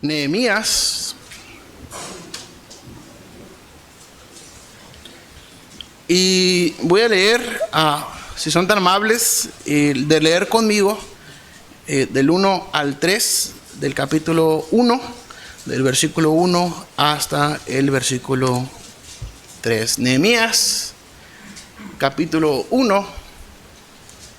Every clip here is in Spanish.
Nehemías. Y voy a leer, si son tan amables, de leer conmigo del 1 al 3 del capítulo 1, del versículo 1 hasta el versículo 3. Nehemías, capítulo 1,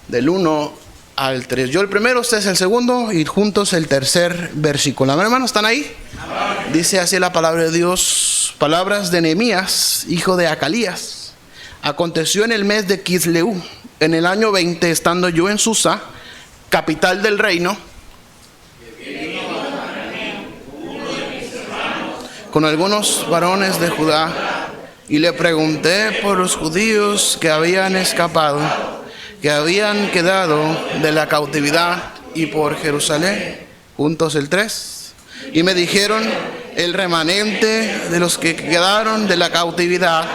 del 1 al 3. Yo el primero, ustedes el segundo y juntos el tercer versículo. Amén, hermanos, ¿están ahí? Amén. Dice así la palabra de Dios. Palabras de Nehemías, hijo de Acalías. Aconteció en el mes de Quisleu, en el año 20, estando yo en Susa, capital del reino, con algunos varones de Judá, y le pregunté por los judíos que habían escapado, que habían quedado de la cautividad, y por Jerusalén. Juntos el 3. Y me dijeron: el remanente de los que quedaron de la cautividad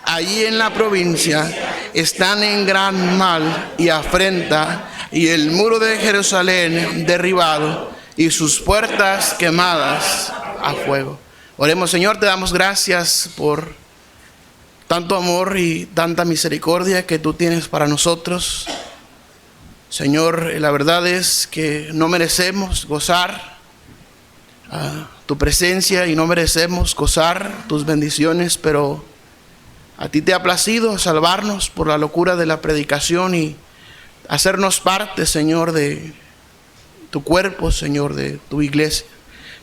allí en la provincia están en gran mal y afrenta, y el muro de Jerusalén derribado y sus puertas quemadas a fuego. Oremos. Señor, te damos gracias por tanto amor y tanta misericordia que tú tienes para nosotros. Señor, la verdad es que no merecemos gozar tu presencia y no merecemos gozar tus bendiciones, pero a ti te ha placido salvarnos por la locura de la predicación y hacernos parte, Señor, de tu cuerpo, Señor, de tu iglesia.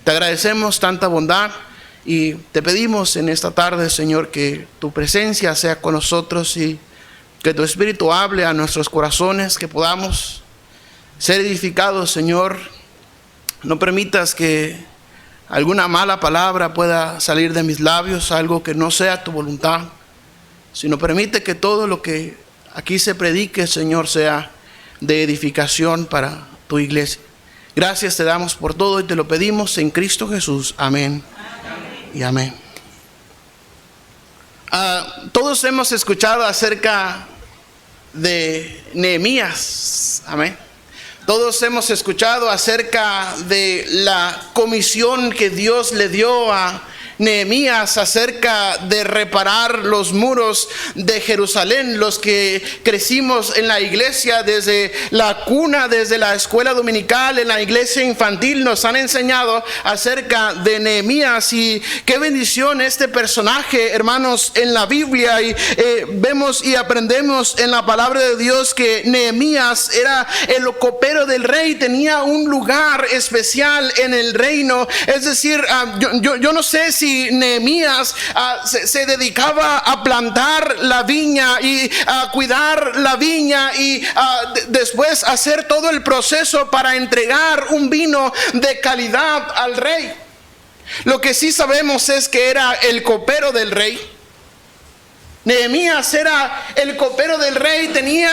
Te agradecemos tanta bondad y te pedimos en esta tarde, Señor, que tu presencia sea con nosotros y que tu Espíritu hable a nuestros corazones, que podamos ser edificados, Señor. No permitas que alguna mala palabra pueda salir de mis labios, algo que no sea tu voluntad, sino permite que todo lo que aquí se predique, Señor, sea de edificación para tu iglesia. Gracias te damos por todo y te lo pedimos en Cristo Jesús. Amén. Y amén. Todos hemos escuchado acerca de Nehemías. Amén. Todos hemos escuchado acerca de la comisión que Dios le dio a Nehemías acerca de reparar los muros de Jerusalén. Los que crecimos en la iglesia desde la cuna, desde la escuela dominical, en la iglesia infantil, nos han enseñado acerca de Nehemías. Y qué bendición este personaje, hermanos, en la Biblia. Y vemos y aprendemos en la palabra de Dios que Nehemías era el copero del rey, tenía un lugar especial en el reino. Es decir, yo no sé si Nehemías se dedicaba a plantar la viña y a cuidar la viña y después hacer todo el proceso para entregar un vino de calidad al rey. Lo que sí sabemos es que era el copero del rey. Nehemías era el copero del rey, tenía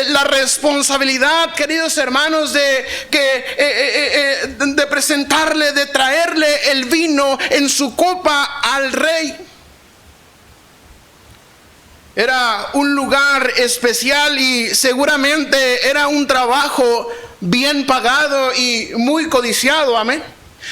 la responsabilidad, queridos hermanos, de presentarle, de traerle el vino en su copa al rey. Era un lugar especial y seguramente era un trabajo bien pagado y muy codiciado. Amén.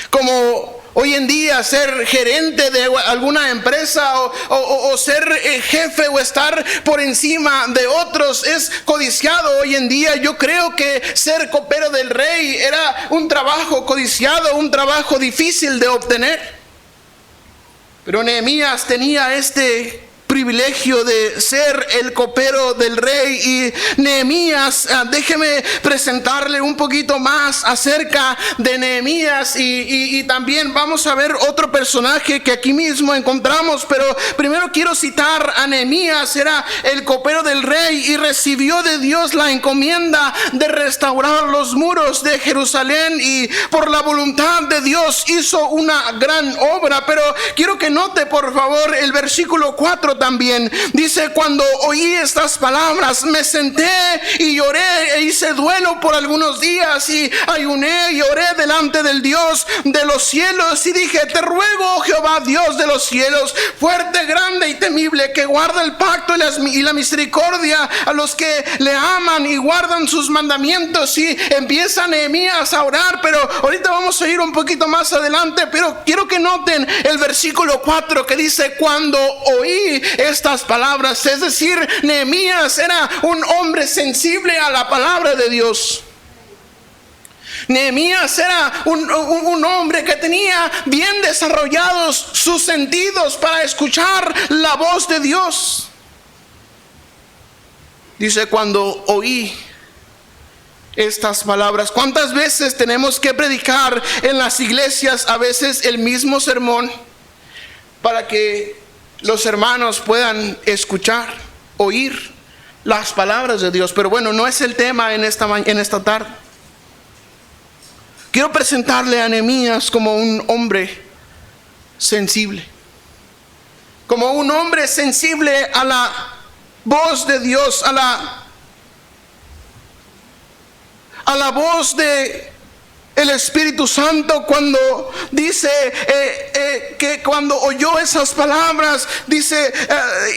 Como hoy en día ser gerente de alguna empresa o ser jefe o estar por encima de otros es codiciado hoy en día. Yo creo que ser copero del rey era un trabajo codiciado, un trabajo difícil de obtener. Pero Nehemías tenía este privilegio de ser el copero del rey. Y Nehemías, déjeme presentarle un poquito más acerca de Nehemías y también vamos a ver otro personaje que aquí mismo encontramos, pero primero quiero citar a Nehemías. Era el copero del rey y recibió de Dios la encomienda de restaurar los muros de Jerusalén, y por la voluntad de Dios hizo una gran obra. Pero quiero que note por favor el versículo 4 también. Dice, cuando oí estas palabras, me senté y lloré e hice duelo por algunos días y ayuné y oré delante del Dios de los cielos y dije, te ruego, oh Jehová, Dios de los cielos, fuerte, grande y temible, que guarda el pacto y la misericordia a los que le aman y guardan sus mandamientos. Y empieza Nehemías a orar, pero ahorita vamos a ir un poquito más adelante, pero quiero que noten el versículo 4 que dice, cuando oí estas palabras, es decir, Nehemías era un hombre sensible a la palabra de Dios. Nehemías era un hombre que tenía bien desarrollados sus sentidos para escuchar la voz de Dios. Dice, cuando oí estas palabras. ¿Cuántas veces tenemos que predicar en las iglesias a veces el mismo sermón para que los hermanos puedan escuchar, oír las palabras de Dios? Pero bueno, no es el tema en esta tarde. Quiero presentarle a Nehemías como un hombre sensible, como un hombre sensible a la voz de Dios, a la voz de el Espíritu Santo. Cuando dice que cuando oyó esas palabras, dice,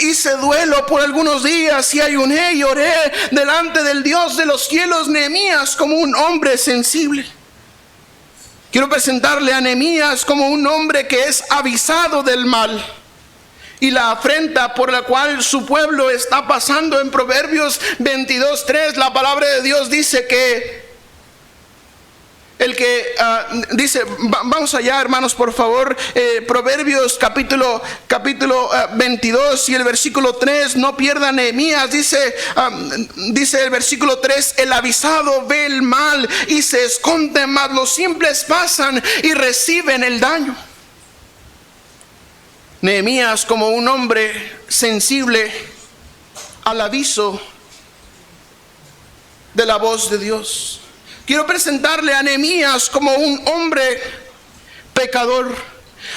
hice duelo por algunos días y ayuné y oré delante del Dios de los cielos. Nehemías como un hombre sensible. Quiero presentarle a Nehemías como un hombre que es avisado del mal y la afrenta por la cual su pueblo está pasando. En Proverbios 22:3 la palabra de Dios dice que el que dice, vamos allá hermanos por favor, Proverbios capítulo 22 y el versículo 3, no pierdan Nehemías, dice el versículo 3, el avisado ve el mal y se esconde, mas los simples pasan y reciben el daño. Nehemías como un hombre sensible al aviso de la voz de Dios. Quiero presentarle a Nehemías como un hombre pecador.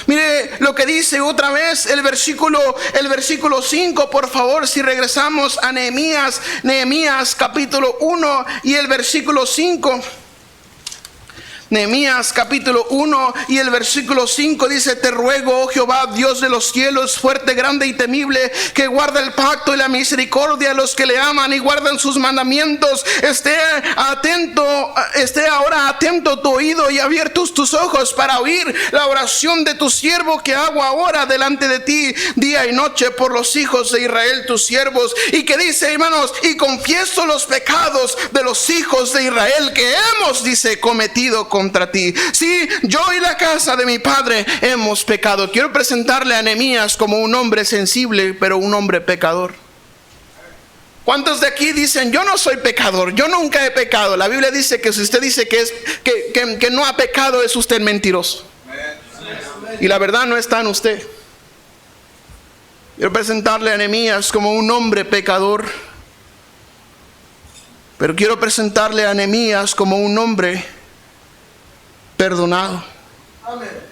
Mire lo que dice otra vez el versículo 5, por favor, si regresamos a Nehemías capítulo 1 y el versículo 5. Nehemías capítulo 1 y el versículo 5 dice, te ruego, oh Jehová, Dios de los cielos, fuerte, grande y temible, que guarda el pacto y la misericordia a los que le aman y guardan sus mandamientos. Esté ahora atento tu oído y abiertos tus ojos para oír la oración de tu siervo que hago ahora delante de ti día y noche por los hijos de Israel, tus siervos. Y que dice, hermanos, y confieso los pecados de los hijos de Israel que hemos, dice, cometido contra ti. Sí, yo y la casa de mi padre hemos pecado. Quiero presentarle a Nehemías como un hombre sensible, pero un hombre pecador. ¿Cuántos de aquí dicen, yo no soy pecador, yo nunca he pecado? La Biblia dice que si usted dice que no ha pecado, es usted mentiroso. Y la verdad no está en usted. Quiero presentarle a Nehemías como un hombre pecador, pero quiero presentarle a Nehemías como un hombre perdonado. Amén.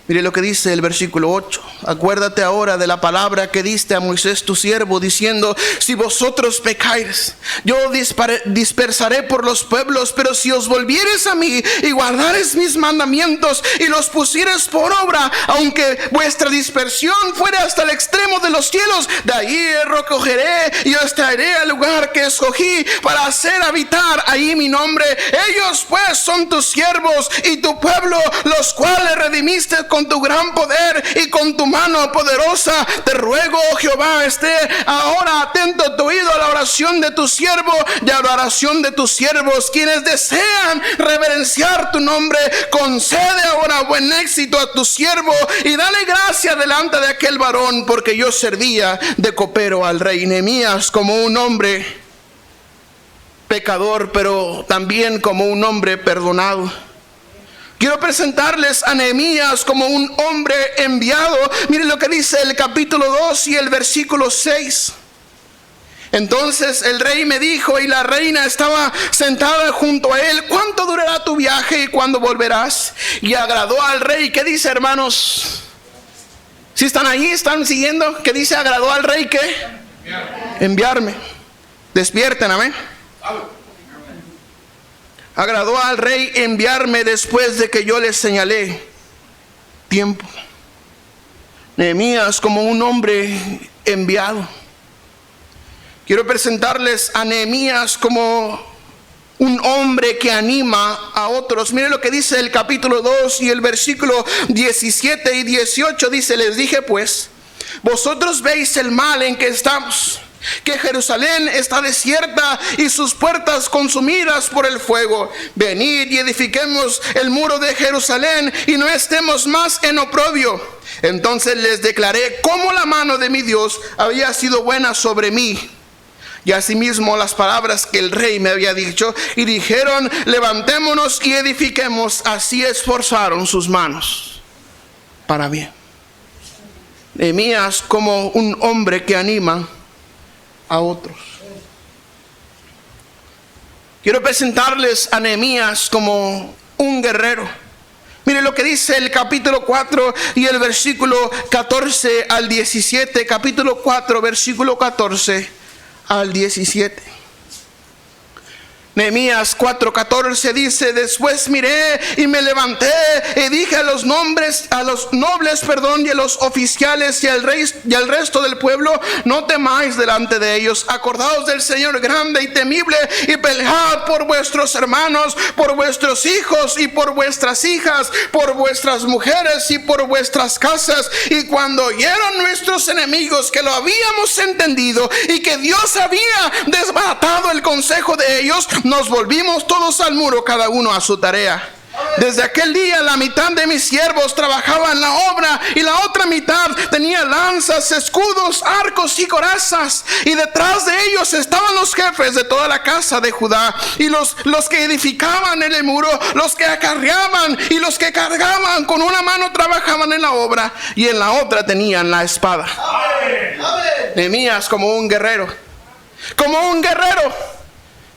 Mire lo que dice el versículo 8. Acuérdate ahora de la palabra que diste a Moisés tu siervo, diciendo, si vosotros pecáis, yo dispersaré por los pueblos, pero si os volvieres a mí y guardares mis mandamientos y los pusieres por obra, aunque vuestra dispersión fuera hasta el extremo de los cielos, de ahí recogeré y os traeré al lugar que escogí para hacer habitar ahí mi nombre. Ellos pues son tus siervos y tu pueblo, los cuales redimiste con tu gran poder y con tu mano poderosa. Te ruego, oh Jehová, esté ahora atento tu oído a la oración de tu siervo y a la oración de tus siervos, quienes desean reverenciar tu nombre. Concede ahora buen éxito a tu siervo y dale gracia delante de aquel varón, porque yo servía de copero al rey. Nehemías como un hombre pecador, pero también como un hombre perdonado. Quiero presentarles a Nehemías como un hombre enviado. Miren lo que dice el capítulo 2 y el versículo 6. Entonces el rey me dijo, y la reina estaba sentada junto a él: ¿cuánto durará tu viaje y cuándo volverás? Y agradó al rey. ¿Qué dice, hermanos? Si están ahí, están siguiendo. ¿Qué dice? Agradó al rey, ¿qué? Enviarme. Despierten, amén. Agradó al rey enviarme después de que yo les señalé tiempo. Nehemías como un hombre enviado. Quiero presentarles a Nehemías como un hombre que anima a otros. Mire lo que dice el capítulo 2 y el versículo 17 y 18. Dice: les dije pues, vosotros veis el mal en que estamos, que Jerusalén está desierta y sus puertas consumidas por el fuego. Venid y edifiquemos el muro de Jerusalén y no estemos más en oprobio. Entonces les declaré cómo la mano de mi Dios había sido buena sobre mí, y asimismo las palabras que el rey me había dicho, y dijeron: levantémonos y edifiquemos. Así esforzaron sus manos para bien. Nehemías como un hombre que anima a otros. Quiero presentarles a Nehemías como un guerrero. Mire lo que dice el capítulo 4 y el versículo 14 al 17. Capítulo 4, versículo 14 al 17. Nehemías 4:14 dice: después miré y me levanté y dije a los nobles, y a los oficiales y al rey y al resto del pueblo: no temáis delante de ellos, acordaos del Señor grande y temible, y pelead por vuestros hermanos, por vuestros hijos y por vuestras hijas, por vuestras mujeres y por vuestras casas. Y cuando oyeron nuestros enemigos que lo habíamos entendido y que Dios había desbaratado el consejo de ellos, nos volvimos todos al muro, cada uno a su tarea. Desde aquel día la mitad de mis siervos trabajaba en la obra y la otra mitad tenía lanzas, escudos, arcos y corazas. Y detrás de ellos estaban los jefes de toda la casa de Judá, y los que edificaban en el muro, los que acarreaban y los que cargaban. Con una mano trabajaban en la obra y en la otra tenían la espada. Nehemías como un guerrero,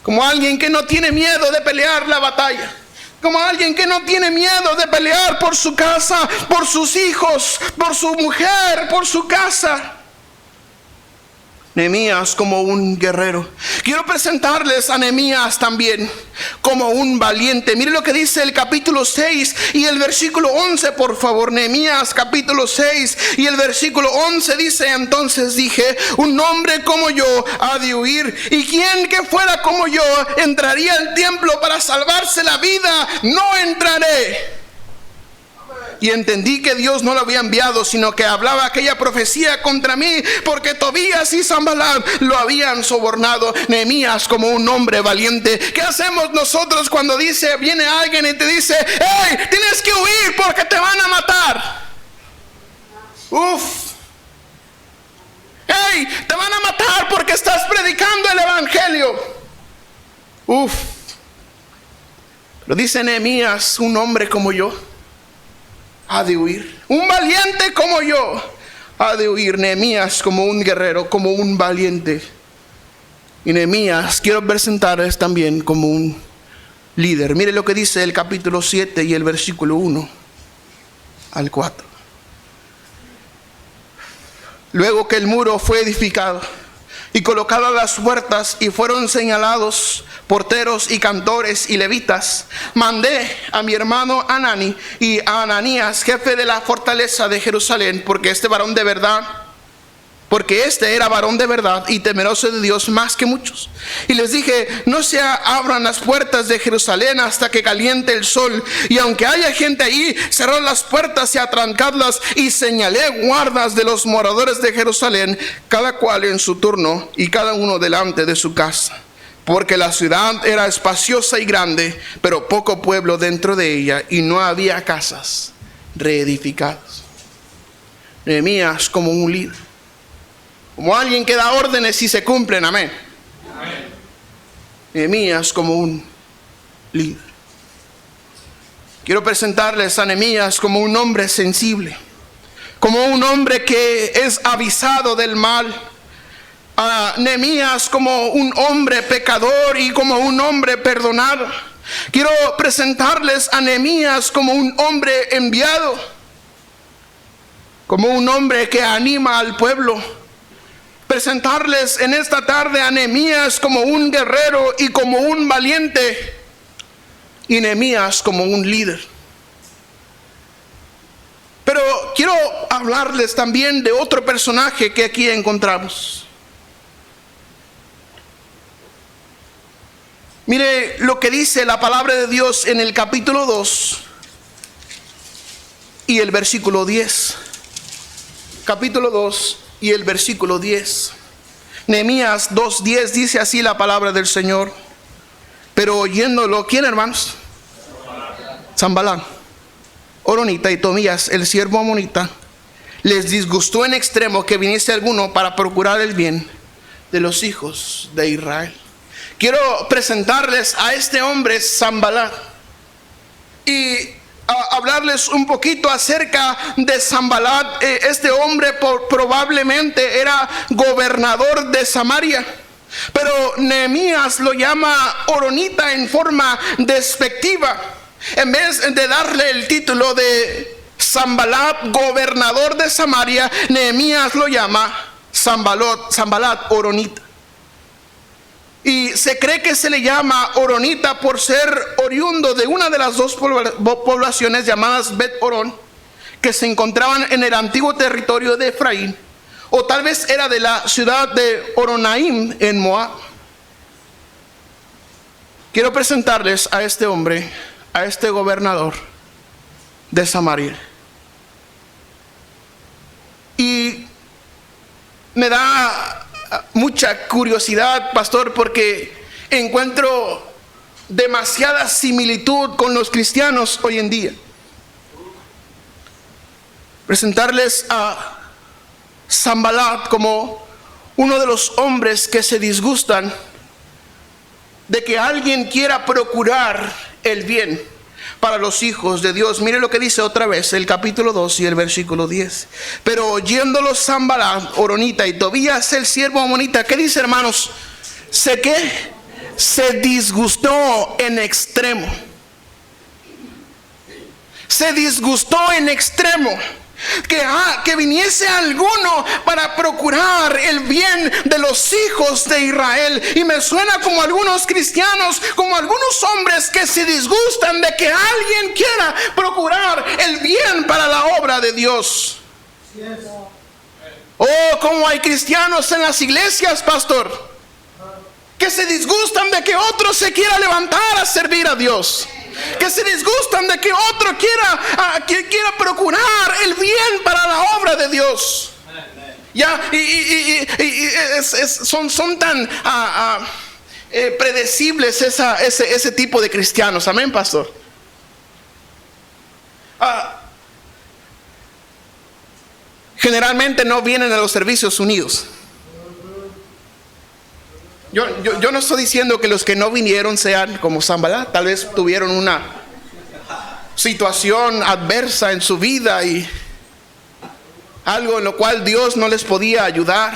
como alguien que no tiene miedo de pelear la batalla, como alguien que no tiene miedo de pelear por su casa, por sus hijos, por su mujer, por su casa. Nehemías como un guerrero. Quiero presentarles a Nehemías también como un valiente. Mire lo que dice el capítulo 6 y el versículo 11, por favor. Nehemías capítulo 6 y el versículo 11 dice: entonces dije, un hombre como yo ha de huir, y quien que fuera como yo entraría al templo para salvarse la vida, no entraré. Y entendí que Dios no lo había enviado, sino que hablaba aquella profecía contra mí, porque Tobías y Sanballat lo habían sobornado. Nehemías como un hombre valiente. ¿Qué hacemos nosotros cuando viene alguien y te dice: hey, tienes que huir porque te van a matar? Hey, te van a matar porque estás predicando el evangelio. Lo dice Nehemías: un hombre como yo ha de huir, un valiente como yo ha de huir. Nehemías como un guerrero, como un valiente. Y Nehemías quiero presentarles también como un líder. Mire lo que dice el capítulo 7 y el versículo 1 al 4. Luego que el muro fue edificado y colocadas las puertas y fueron señalados porteros y cantores y levitas, mandé a mi hermano Anani y a Ananías, jefe de la fortaleza de Jerusalén, porque este era varón de verdad y temeroso de Dios más que muchos. Y les dije: no se abran las puertas de Jerusalén hasta que caliente el sol, y aunque haya gente ahí, cerrad las puertas y atrancadlas. Y señalé guardas de los moradores de Jerusalén, cada cual en su turno y cada uno delante de su casa, porque la ciudad era espaciosa y grande, pero poco pueblo dentro de ella, y no había casas reedificadas. Nehemías como un líder, como alguien que da órdenes y se cumplen. Amén. Nehemías como un líder. Quiero presentarles a Nehemías como un hombre sensible, como un hombre que es avisado del mal. a Nehemías como un hombre pecador y como un hombre perdonado. Quiero presentarles a Nehemías como un hombre enviado, como un hombre que anima al pueblo. Presentarles en esta tarde a Nehemías como un guerrero y como un valiente, y Nehemías como un líder. Pero quiero hablarles también de otro personaje que aquí encontramos. Mire lo que dice la palabra de Dios en el capítulo 2 y el versículo 10. Capítulo 2 y el versículo 10. Nehemías 2:10 dice así la palabra del Señor. Pero oyéndolo, ¿quién, hermanos? Sanballat, Horonita y Tobías, el siervo amonita, les disgustó en extremo que viniese alguno para procurar el bien de los hijos de Israel. Quiero presentarles a este hombre Sanballat y hablarles un poquito acerca de Sanballat. Este hombre probablemente era gobernador de Samaria, pero Nehemías lo llama Horonita en forma despectiva. En vez de darle el título de Sanballat, gobernador de Samaria, Nehemías lo llama Sanballat Horonita. Y se cree que se le llama Horonita por ser oriundo de una de las dos poblaciones llamadas Bet Horón, que se encontraban en el antiguo territorio de Efraín, o tal vez era de la ciudad de Horonaim en Moab. Quiero presentarles a este hombre, a este gobernador de Samaria. Y me da mucha curiosidad, pastor, porque encuentro demasiada similitud con los cristianos hoy en día. Presentarles a Sanballat como uno de los hombres que se disgustan de que alguien quiera procurar el bien para los hijos de Dios. Mire lo que dice otra vez el capítulo 2 y el versículo 10. Pero oyéndolo Sanballat, Horonita y Tobías el siervo amonita, ¿qué dice, hermanos? Se disgustó en extremo. Se disgustó en extremo que viniese alguno para procurar el bien de los hijos de Israel. Y me suena como algunos cristianos, como algunos hombres que se disgustan de que alguien quiera procurar el bien para la obra de Dios. Oh, como hay cristianos en las iglesias, pastor, que se disgustan de que otro se quiera levantar a servir a Dios, que se disgustan de que otro quiera procurar el bien para la obra de Dios. Ya, son tan predecibles ese tipo de cristianos. Amén, pastor. Generalmente no vienen a los servicios unidos. Yo no estoy diciendo que los que no vinieron sean como Sanballat. Tal vez tuvieron una situación adversa en su vida y algo en lo cual Dios no les podía ayudar.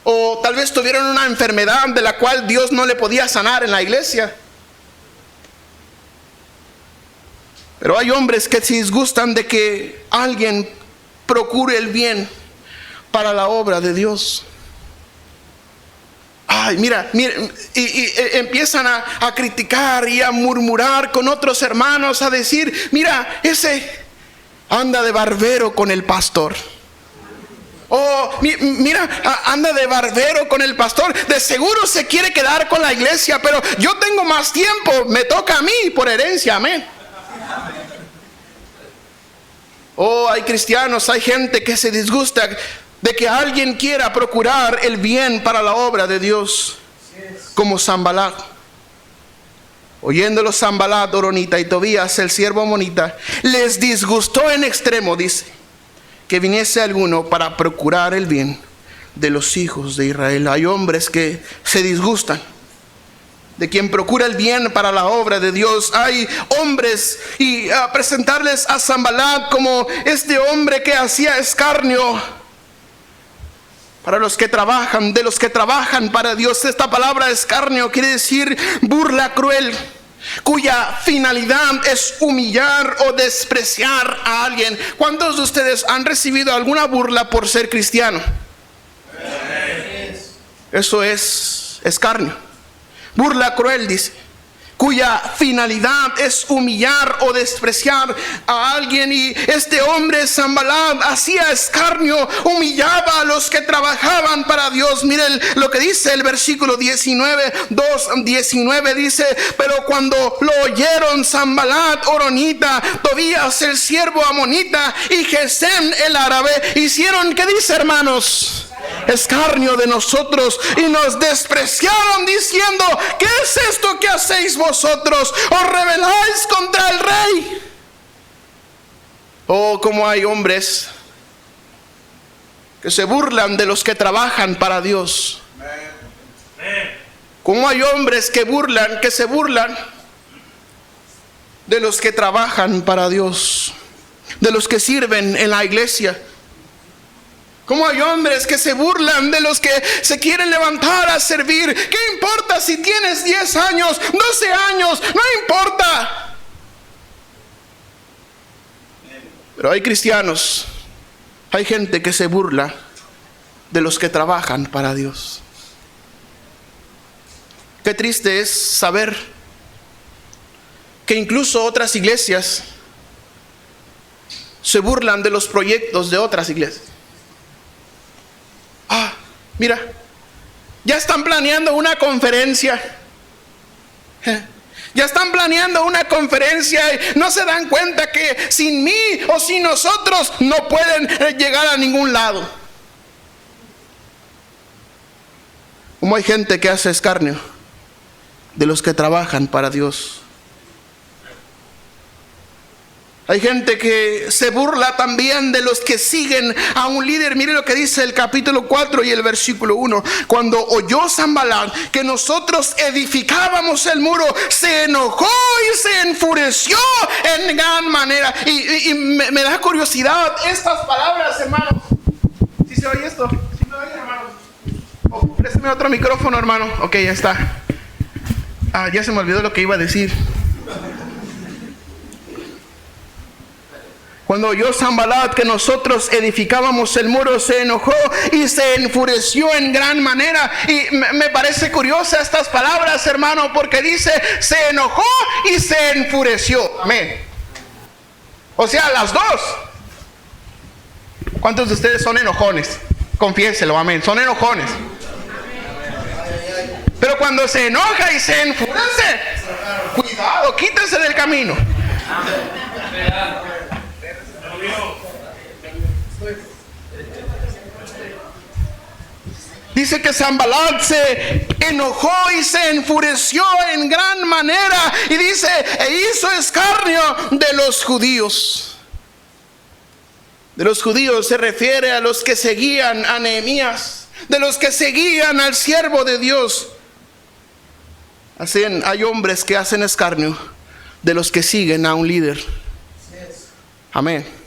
O tal vez tuvieron una enfermedad de la cual Dios no le podía sanar en la iglesia. Pero hay hombres que se disgustan de que alguien procure el bien para la obra de Dios. Ay, mira, y empiezan a criticar y a murmurar con otros hermanos, a decir, mira, ese anda de barbero con el pastor. Oh, mira, anda de barbero con el pastor. De seguro se quiere quedar con la iglesia, pero yo tengo más tiempo, me toca a mí por herencia, amén. Oh, hay cristianos, hay gente que se disgusta de que alguien quiera procurar el bien para la obra de Dios, como Sanballat. Oyéndolo Sanballat, Horonita y Tobías el siervo amonita, les disgustó en extremo, dice, que viniese alguno para procurar el bien de los hijos de Israel. Hay hombres que se disgustan de quien procura el bien para la obra de Dios. Hay hombres, y presentarles a Sanballat como este hombre que hacía escarnio para los que trabajan, de los que trabajan para Dios. Esta palabra escarnio quiere decir burla cruel, cuya finalidad es humillar o despreciar a alguien. ¿Cuántos de ustedes han recibido alguna burla por ser cristiano? Eso es escarnio. Burla cruel, dice, cuya finalidad es humillar o despreciar a alguien. Y este hombre Sanbalat hacía escarnio, humillaba a los que trabajaban para Dios. Miren lo que dice el versículo 19 dice: pero cuando lo oyeron Sanbalat horonita, Tobías el siervo amonita y Gesem el árabe, hicieron, ¿qué dice, hermanos? Escarnio de nosotros y nos despreciaron, diciendo: ¿qué es esto que hacéis vosotros? ¿Os rebeláis contra el rey? Oh, como hay hombres que se burlan de los que trabajan para Dios. Como hay hombres que se burlan de los que trabajan para Dios, de los que sirven en la iglesia. Como hay hombres que se burlan de los que se quieren levantar a servir. ¿Qué importa si tienes 10 años, 12 años? No importa. Pero hay cristianos, hay gente que se burla de los que trabajan para Dios. Qué triste es saber que incluso otras iglesias se burlan de los proyectos de otras iglesias. Mira, ya están planeando una conferencia. Ya están planeando una conferencia y no se dan cuenta que sin mí o sin nosotros no pueden llegar a ningún lado. Como hay gente que hace escarnio de los que trabajan para Dios. Hay gente que se burla también de los que siguen a un líder. Mire lo que dice el capítulo 4 y el versículo 1. Cuando oyó Sanbalat que nosotros edificábamos el muro, se enojó y se enfureció en gran manera. Y me da curiosidad estas palabras, hermano. ¿Sí se oye esto? ¿Sí me oye, hermano? Oh, préstame otro micrófono, hermano. Ok, ya está. Ya se me olvidó lo que iba a decir. Cuando oyó Sanbalat que nosotros edificábamos el muro, se enojó y se enfureció en gran manera. Y me parece curiosa estas palabras, hermano, porque dice: se enojó y se enfureció. Amén. O sea, las dos. ¿Cuántos de ustedes son enojones? Confiéselo, amén. Son enojones. Pero cuando se enoja y se enfurece, cuidado, quítese del camino. Dice que Sanbalat se enojó y se enfureció en gran manera. Y dice: e hizo escarnio de los judíos. De los judíos se refiere a los que seguían a Nehemías, de los que seguían al siervo de Dios. Así hay hombres que hacen escarnio de los que siguen a un líder. Amén.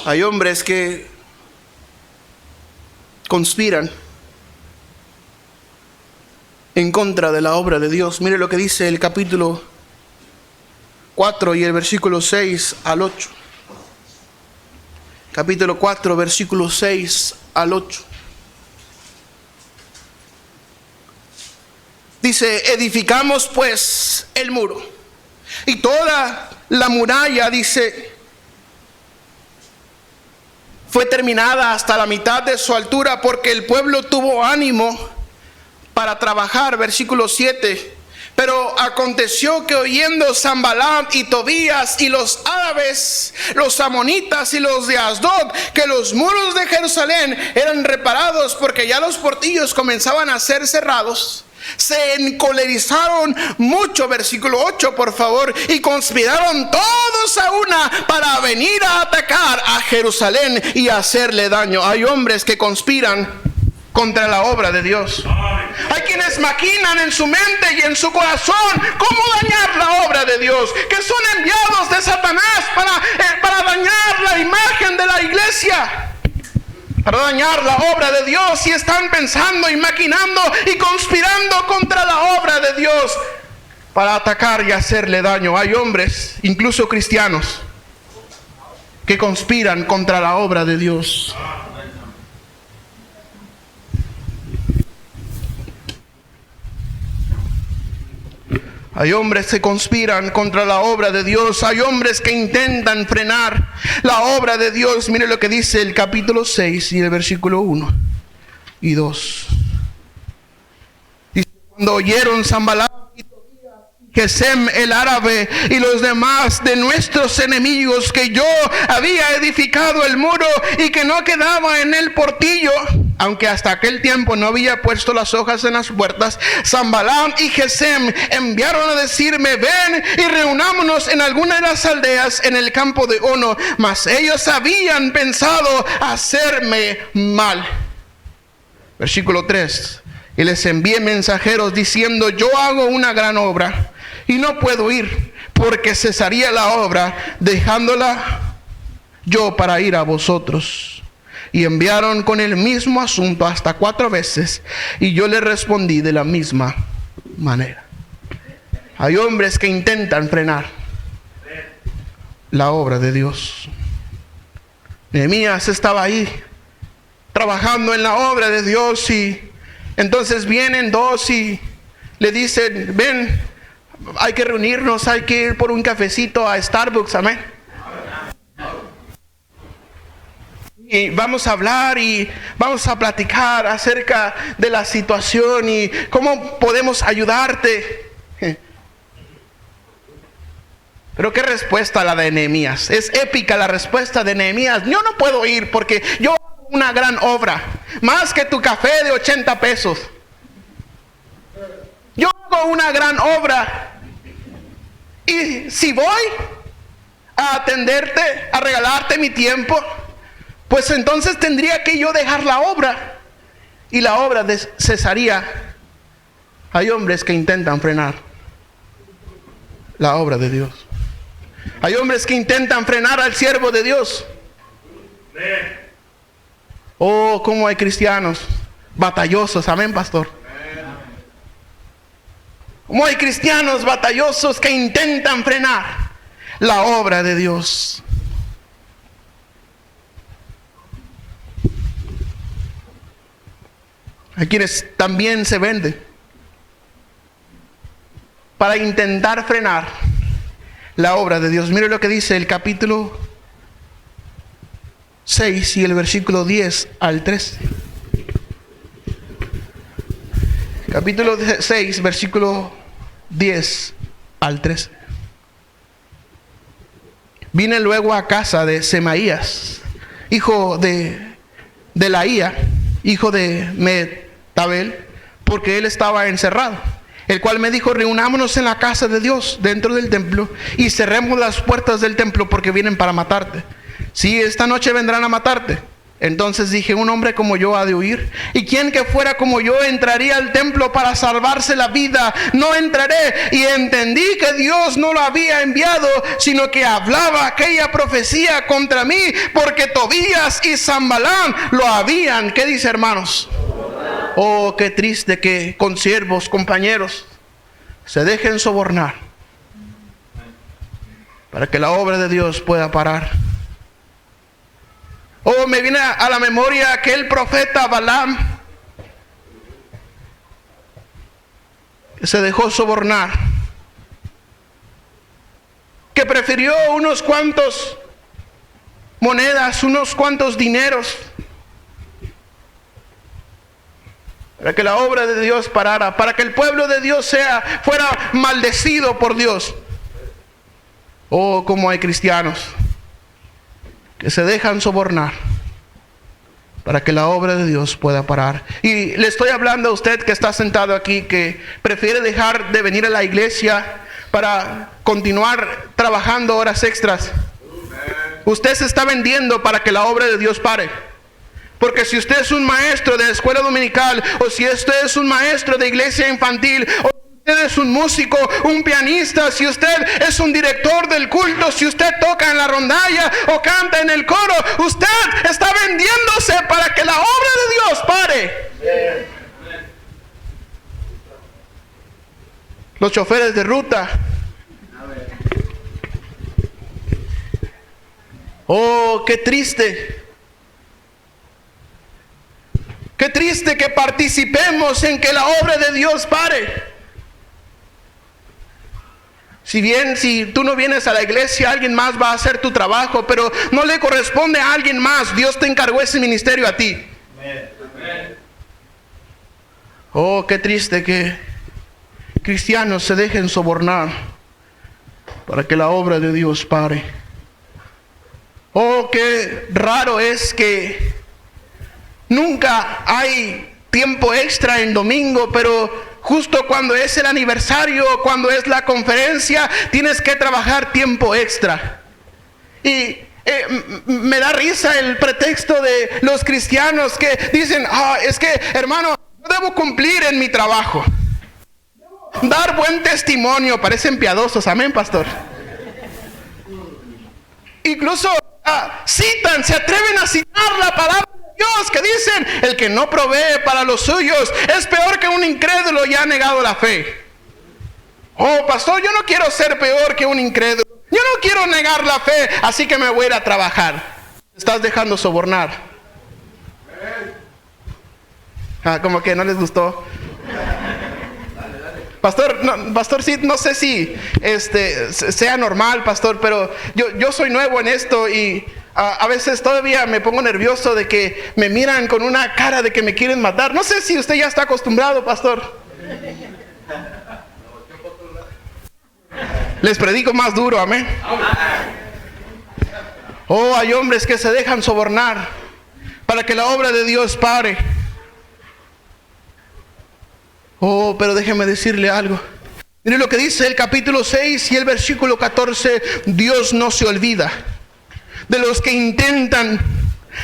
Hay hombres que conspiran en contra de la obra de Dios. Mire lo que dice el capítulo 4 y el versículo 6 al 8. Capítulo 4, versículo 6 al 8. Dice: edificamos pues el muro y toda la muralla, dice, fue terminada hasta la mitad de su altura, porque el pueblo tuvo ánimo para trabajar. Versículo 7. Pero aconteció que oyendo Sanbalat y Tobías y los árabes, los amonitas y los de Asdod, que los muros de Jerusalén eran reparados, porque ya los portillos comenzaban a ser cerrados, se encolerizaron mucho. Versículo 8, por favor. Y conspiraron todos a una para venir a atacar a Jerusalén y hacerle daño. Hay hombres que conspiran contra la obra de Dios. Hay quienes hombres maquinan en su mente y en su corazón cómo dañar la obra de Dios, que son enviados de Satanás para dañar la imagen de la iglesia, para dañar la obra de Dios, y están pensando y maquinando y conspirando contra la obra de Dios para atacar y hacerle daño. Hay hombres, incluso cristianos, que conspiran contra la obra de Dios. Hay hombres que conspiran contra la obra de Dios. Hay hombres que intentan frenar la obra de Dios. Mire lo que dice el capítulo 6 y el versículo 1 y 2. Dice: cuando oyeron Sanballat y Tobías, Gesem el árabe y los demás de nuestros enemigos que yo había edificado el muro y que no quedaba en el portillo, aunque hasta aquel tiempo no había puesto las hojas en las puertas, Sanballat y Gesem enviaron a decirme: ven y reunámonos en alguna de las aldeas en el campo de Ono. Mas ellos habían pensado hacerme mal. Versículo 3. Y les envié mensajeros diciendo: yo hago una gran obra y no puedo ir, porque cesaría la obra dejándola yo para ir a vosotros. Y enviaron con el mismo asunto hasta 4 veces, y yo les respondí de la misma manera. Hay hombres que intentan frenar la obra de Dios. Nehemías estaba ahí trabajando en la obra de Dios, y entonces vienen 2 y le dicen: ven, hay que reunirnos, hay que ir por un cafecito a Starbucks, amén. Y vamos a hablar y vamos a platicar acerca de la situación y cómo podemos ayudarte. Pero qué respuesta la de Nehemías. Es épica la respuesta de Nehemías. Yo no puedo ir porque yo hago una gran obra, más que tu café de 80 pesos. Yo hago una gran obra, y si voy a atenderte, a regalarte mi tiempo, pues entonces tendría que yo dejar la obra, y la obra cesaría. Hay hombres que intentan frenar la obra de Dios. Hay hombres que intentan frenar al siervo de Dios. Oh, cómo hay cristianos batallosos, amén, pastor. Cómo hay cristianos batallosos que intentan frenar la obra de Dios. Hay quienes también se venden para intentar frenar la obra de Dios. Mire lo que dice el capítulo 6 y el versículo 10 al 13. Capítulo 6, versículo 10 al 13. Vine luego a casa de Semaías, hijo de Delaía, hijo de Metabel, porque él estaba encerrado, el cual me dijo: reunámonos en la casa de Dios dentro del templo y cerremos las puertas del templo, porque vienen para matarte. Sí, esta noche vendrán a matarte. Entonces dije: un hombre como yo ha de huir, y quien que fuera como yo entraría al templo para salvarse la vida. No entraré. Y entendí que Dios no lo había enviado, sino que hablaba aquella profecía contra mí, porque Tobías y Sanballat lo habían. ¿Qué dice, hermanos? Oh, qué triste que consiervos, compañeros, se dejen sobornar para que la obra de Dios pueda parar. Oh, me viene a la memoria aquel profeta Balaam, que se dejó sobornar, que prefirió unos cuantos monedas, unos cuantos dineros, para que la obra de Dios parara, para que el pueblo de Dios fuera maldecido por Dios. Oh, cómo hay cristianos que se dejan sobornar para que la obra de Dios pueda parar. Y le estoy hablando a usted que está sentado aquí, que prefiere dejar de venir a la iglesia para continuar trabajando horas extras. Usted se está vendiendo para que la obra de Dios pare. Porque si usted es un maestro de escuela dominical, o si usted es un maestro de iglesia infantil, o si usted es un músico, un pianista, si usted es un director del culto, si usted toca en la rondalla o canta en el coro, usted está vendiéndose para que la obra de Dios pare. Los choferes de ruta. Oh, qué triste. Qué triste que participemos en que la obra de Dios pare. Si tú no vienes a la iglesia, alguien más va a hacer tu trabajo, pero no le corresponde a alguien más. Dios te encargó ese ministerio a ti. Oh, qué triste que cristianos se dejen sobornar para que la obra de Dios pare. Oh, qué raro es que nunca hay tiempo extra en domingo, pero justo cuando es el aniversario, cuando es la conferencia, tienes que trabajar tiempo extra. Y me da risa el pretexto de los cristianos que dicen, es que hermano, yo debo cumplir en mi trabajo. Dar buen testimonio, parecen piadosos, amén, pastor. Incluso se atreven a citar la palabra Dios, que dicen, el que no provee para los suyos es peor que un incrédulo y ha negado la fe. Oh, pastor, yo no quiero ser peor que un incrédulo. Yo no quiero negar la fe, así que me voy a ir a trabajar. Estás dejando sobornar. Como que no les gustó. Pastor, sí, no sé si sea normal, pastor, pero yo soy nuevo en esto y a veces todavía me pongo nervioso de que me miran con una cara de que me quieren matar. No sé si usted ya está acostumbrado, pastor. Les predico más duro, amén. Oh, hay hombres que se dejan sobornar para que la obra de Dios pare. Oh, pero déjeme decirle algo. Mire lo que dice el capítulo 6 y el versículo 14. Dios no se olvida de los que intentan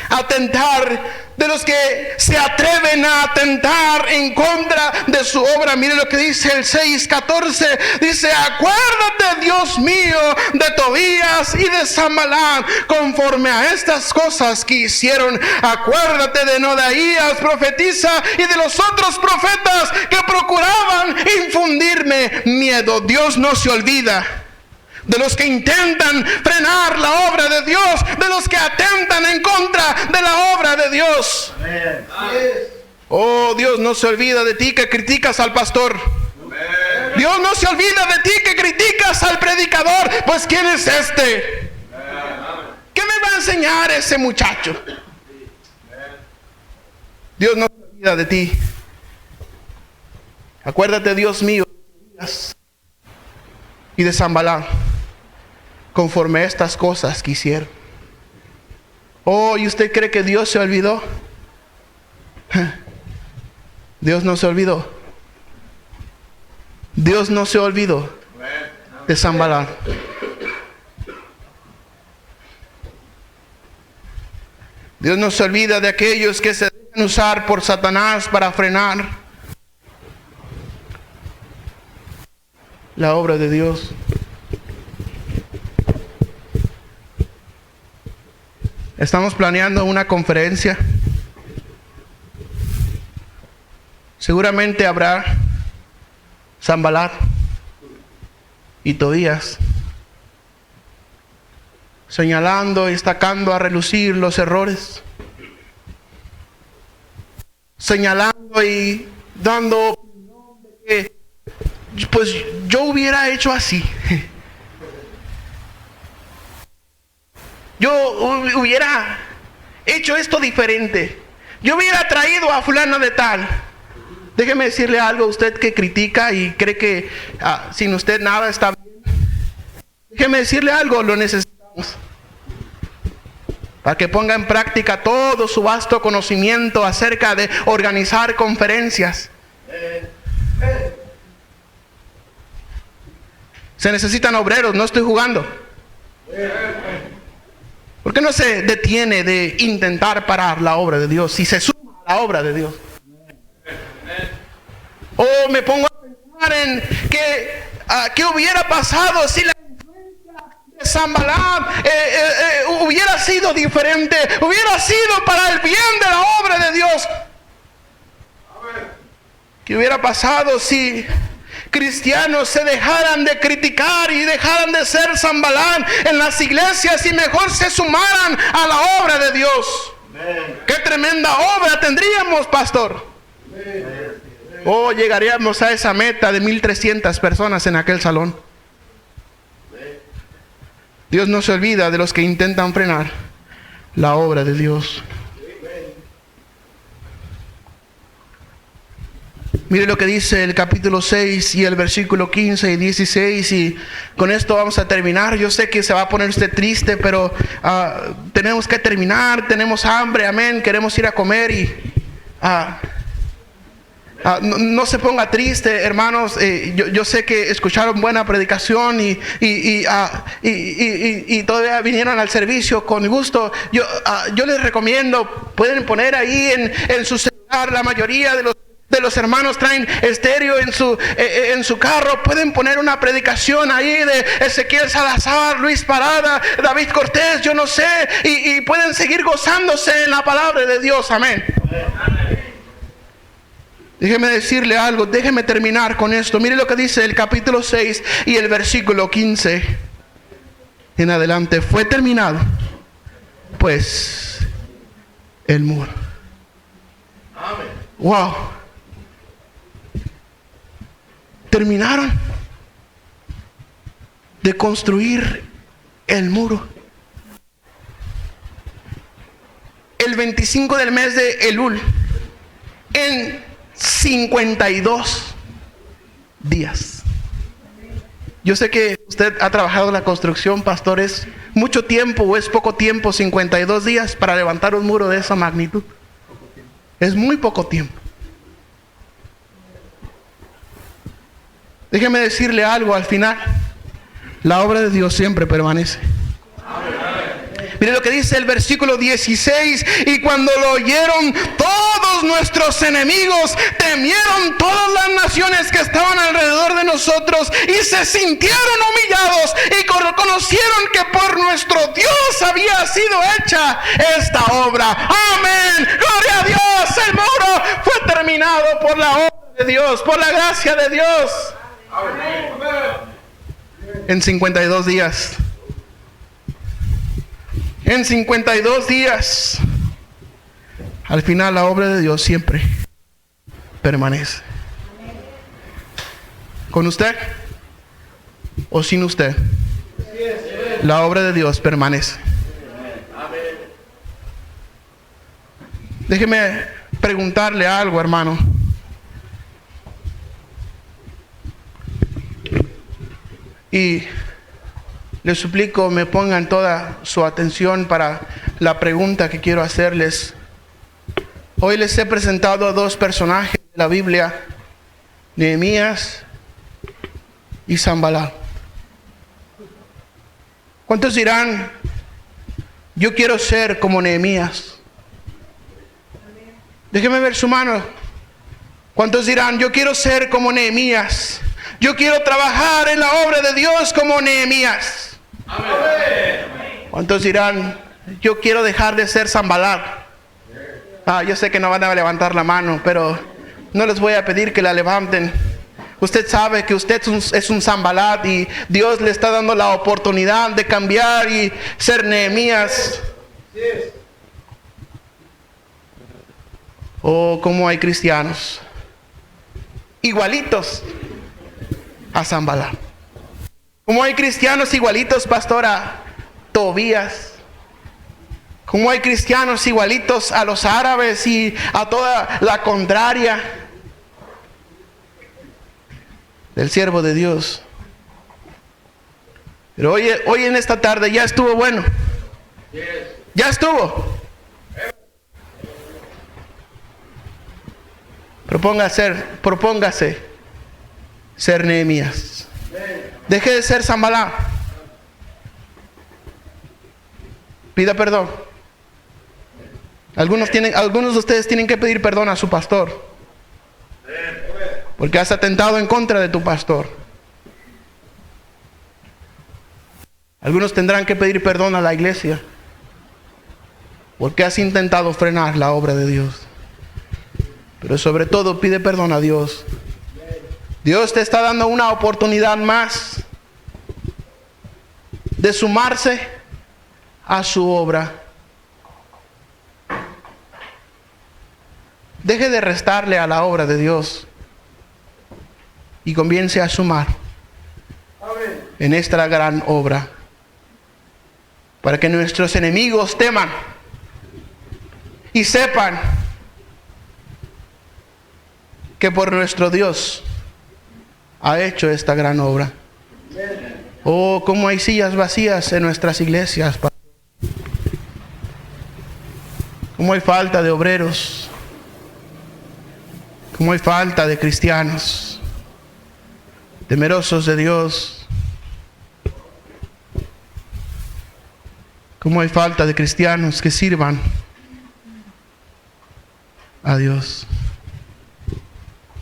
atentar, de los que se atreven a atentar en contra de su obra. Mire lo que dice el 6:14. Dice, acuérdate, Dios mío, de Tobías y de Sanballat, conforme a estas cosas que hicieron. Acuérdate de Nodaías, profetiza, y de los otros profetas que procuraban infundirme miedo. Dios no se olvida de los que intentan frenar la obra de Dios, de los que atentan en contra de la obra de Dios. Amén. Oh, Dios no se olvida de ti que criticas al pastor. Amén. Dios no se olvida de ti que criticas al predicador. Pues ¿quién es este? Amén. ¿Qué me va a enseñar ese muchacho? Amén. Dios no se olvida de ti. Acuérdate, Dios mío, y de Sanballat, conforme a estas cosas que hicieron. Oh, ¿y usted cree que Dios se olvidó? Dios no se olvidó. Dios no se olvidó de Sanballat. Dios no se olvida de aquellos que se dejan usar por Satanás para frenar la obra de Dios. Estamos planeando una conferencia. Seguramente habrá Sanballat y Tobías señalando y sacando a relucir los errores, señalando y dando que pues yo hubiera hecho así. Yo hubiera hecho esto diferente. Yo hubiera traído a fulano de tal. Déjeme decirle algo a usted que critica y cree que sin usted nada está bien. Déjeme decirle algo, lo necesitamos. Para que ponga en práctica todo su vasto conocimiento acerca de organizar conferencias. Se necesitan obreros, no estoy jugando. ¿Por qué no se detiene de intentar parar la obra de Dios si se suma a la obra de Dios? O me pongo a pensar en qué hubiera pasado si la influencia de Sanballat hubiera sido diferente, hubiera sido para el bien de la obra de Dios. ¿Qué hubiera pasado si cristianos se dejaran de criticar y dejaran de ser Sanballat en las iglesias y mejor se sumaran a la obra de Dios? ¡Qué tremenda obra tendríamos, pastor! Oh, llegaríamos a esa meta de 1,300 personas en aquel salón. Dios no se olvida de los que intentan frenar la obra de Dios. Mire lo que dice el capítulo 6 y el versículo 15 y 16, y con esto vamos a terminar. Yo sé que se va a poner usted triste, pero tenemos que terminar, tenemos hambre, amén, queremos ir a comer y no se ponga triste, hermanos. Yo sé que escucharon buena predicación y todavía vinieron al servicio con gusto. Yo les recomiendo, pueden poner ahí en su celular, la mayoría de los hermanos traen estéreo en su carro. Pueden poner una predicación ahí de Ezequiel Salazar, Luis Parada, David Cortés, yo no sé, y pueden seguir gozándose en la palabra de Dios, amén. Déjeme decirle algo, déjeme terminar con esto. Mire lo que dice el capítulo 6 y el versículo 15 en adelante. Fue terminado pues el muro. Amén. Wow. Terminaron de construir el muro. El 25 del mes de Elul, en 52 días. Yo sé que usted ha trabajado en la construcción, pastor. ¿Es mucho tiempo o es poco tiempo 52 días para levantar un muro de esa magnitud? Es muy poco tiempo. Déjeme decirle algo al final. La obra de Dios siempre permanece. Mire lo que dice el versículo 16. Y cuando lo oyeron todos nuestros enemigos, temieron todas las naciones que estaban alrededor de nosotros y se sintieron humillados y conocieron que por nuestro Dios había sido hecha esta obra. Amén. Gloria a Dios. El muro fue terminado por la obra de Dios, por la gracia de Dios. Amén. En 52 días. En 52 días. Al final la obra de Dios siempre permanece. ¿Con usted o sin usted? La obra de Dios permanece. Déjeme preguntarle algo, hermano. Y les suplico me pongan toda su atención para la pregunta que quiero hacerles. Hoy les he presentado a dos personajes de la Biblia, Nehemías y Sanballat. ¿Cuántos dirán, yo quiero ser como Nehemías? Déjeme ver su mano. ¿Cuántos dirán, yo quiero ser como Nehemías? Yo quiero trabajar en la obra de Dios como Nehemías. Amén. ¿Cuántos dirán, yo quiero dejar de ser Sanballat? Yo sé que no van a levantar la mano, pero no les voy a pedir que la levanten. Usted sabe que usted es un Sanballat y Dios le está dando la oportunidad de cambiar y ser Nehemías. Oh, cómo hay cristianos igualitos a Sanballat. Como hay cristianos igualitos, pastor, a Tobías. Como hay cristianos igualitos a los árabes y a toda la contraria del siervo de Dios. Pero hoy en esta tarde ya estuvo bueno. Ya estuvo. Propóngase ser Nehemías. Deje de ser Sanballat. Pida perdón. Algunos de ustedes tienen que pedir perdón a su pastor, porque has atentado en contra de tu pastor. Algunos tendrán que pedir perdón a la iglesia, porque has intentado frenar la obra de Dios. Pero sobre todo pide perdón a Dios. Dios te está dando una oportunidad más de sumarse a su obra. Deje de restarle a la obra de Dios y comience a sumar en esta gran obra, para que nuestros enemigos teman y sepan que por nuestro Dios ha hecho esta gran obra. Oh, cómo hay sillas vacías en nuestras iglesias, cómo hay falta de obreros, cómo hay falta de cristianos temerosos de Dios, cómo hay falta de cristianos que sirvan a Dios.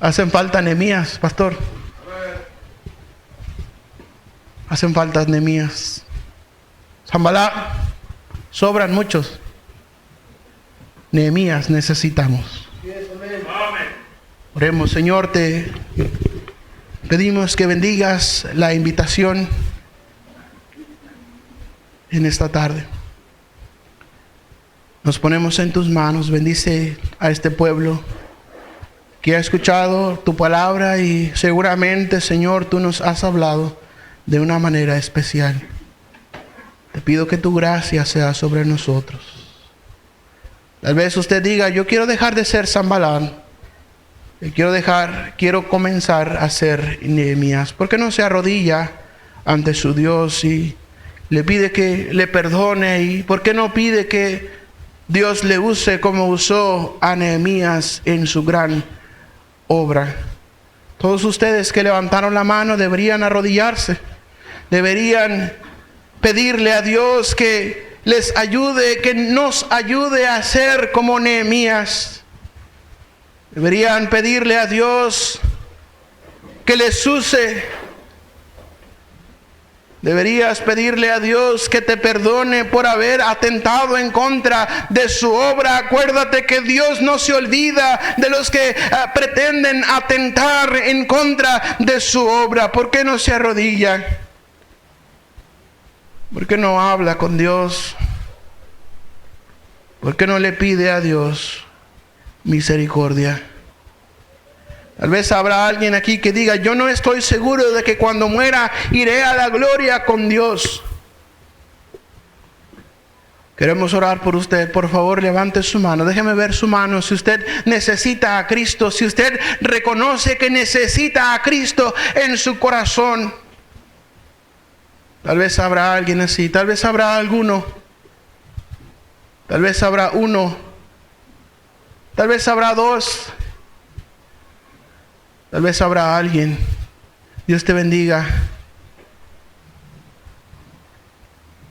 Hacen falta Nehemías, pastor. Hacen falta Nehemías. Sanballat, sobran muchos. Nehemías necesitamos. Oremos, Señor, te pedimos que bendigas la invitación en esta tarde. Nos ponemos en tus manos. Bendice a este pueblo que ha escuchado tu palabra y seguramente, Señor, tú nos has hablado de una manera especial. Te pido que tu gracia sea sobre nosotros. Tal vez usted diga, yo quiero dejar de ser Sanballat. Quiero comenzar a ser Nehemías. ¿Por qué no se arrodilla ante su Dios y le pide que le perdone? ¿Y por qué no pide que Dios le use como usó a Nehemías en su gran obra? Todos ustedes que levantaron la mano deberían arrodillarse. Deberían pedirle a Dios que les ayude, que nos ayude a ser como Nehemías. Deberían pedirle a Dios que les use. Deberías pedirle a Dios que te perdone por haber atentado en contra de su obra. Acuérdate que Dios no se olvida de los que pretenden atentar en contra de su obra. ¿Por qué no se arrodilla? ¿Por qué no habla con Dios? ¿Por qué no le pide a Dios misericordia? Tal vez habrá alguien aquí que diga, yo no estoy seguro de que cuando muera iré a la gloria con Dios. Queremos orar por usted. Por favor, levante su mano. Déjeme ver su mano. Si usted necesita a Cristo, si usted reconoce que necesita a Cristo en su corazón. Tal vez habrá alguien así. Tal vez habrá alguno. Tal vez habrá uno. Tal vez habrá dos. Tal vez habrá alguien. Dios te bendiga.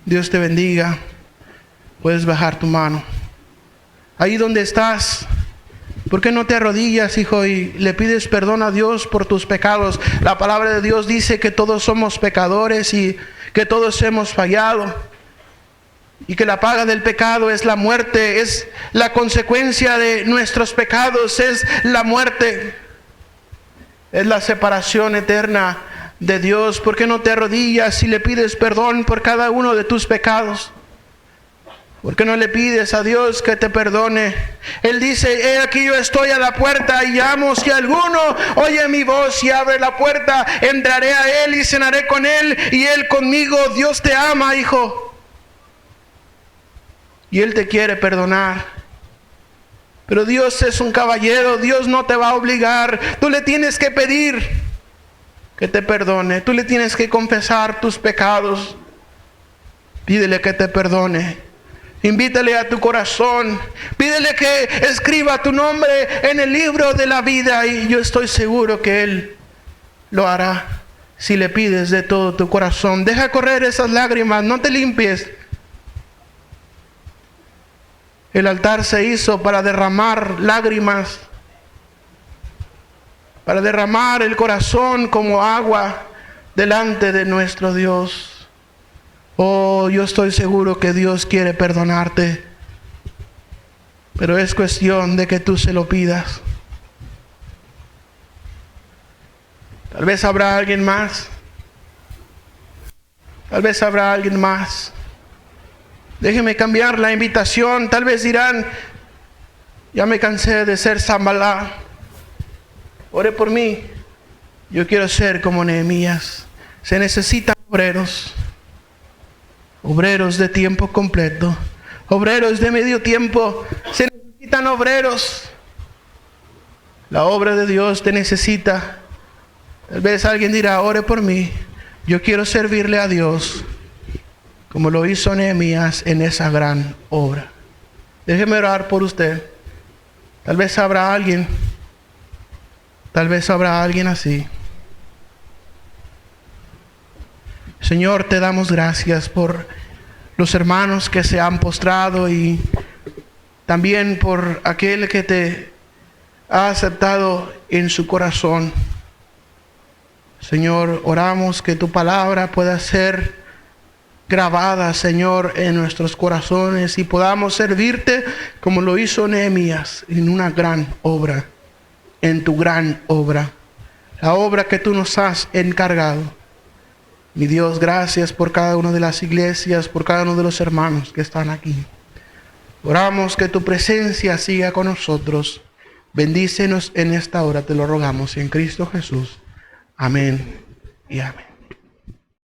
Dios te bendiga. Puedes bajar tu mano. Ahí donde estás, ¿por qué no te arrodillas, hijo, y le pides perdón a Dios por tus pecados? La palabra de Dios dice que todos somos pecadores y que todos hemos fallado. Y que la paga del pecado es la muerte, es la consecuencia de nuestros pecados, es la muerte. Es la separación eterna de Dios. ¿Por qué no te arrodillas y le pides perdón por cada uno de tus pecados? ¿Por qué no le pides a Dios que te perdone? Él dice, he aquí yo estoy a la puerta y llamo. Si alguno oye mi voz y abre la puerta, entraré a él y cenaré con él y él conmigo. Dios te ama, hijo. Y él te quiere perdonar. Pero Dios es un caballero. Dios no te va a obligar. Tú le tienes que pedir que te perdone. Tú le tienes que confesar tus pecados. Pídele que te perdone. Invítale a tu corazón. Pídele que escriba tu nombre en el libro de la vida. Y yo estoy seguro que Él lo hará si le pides de todo tu corazón. Deja correr esas lágrimas. No te limpies. El altar se hizo para derramar lágrimas, para derramar el corazón como agua delante de nuestro Dios. Oh, yo estoy seguro que Dios quiere perdonarte, pero es cuestión de que tú se lo pidas. Tal vez habrá alguien más. Tal vez habrá alguien más. Déjeme cambiar la invitación. Tal vez dirán, ya me cansé de ser Zambalá. Ore por mí. Yo quiero ser como Nehemías. Se necesitan obreros. Obreros de tiempo completo. Obreros de medio tiempo. Se necesitan obreros. La obra de Dios te necesita. Tal vez alguien dirá, ore por mí. Yo quiero servirle a Dios como lo hizo Nehemías en esa gran obra. Déjeme orar por usted. Tal vez habrá alguien así. Señor, te damos gracias por los hermanos que se han postrado y también por aquel que te ha aceptado en su corazón. Señor, oramos que tu palabra pueda ser grabada, Señor, en nuestros corazones y podamos servirte como lo hizo Nehemías en una gran obra, en tu gran obra, la obra que tú nos has encargado. Mi Dios, gracias por cada una de las iglesias, por cada uno de los hermanos que están aquí. Oramos que tu presencia siga con nosotros. Bendícenos en esta hora, te lo rogamos en Cristo Jesús. Amén y amén.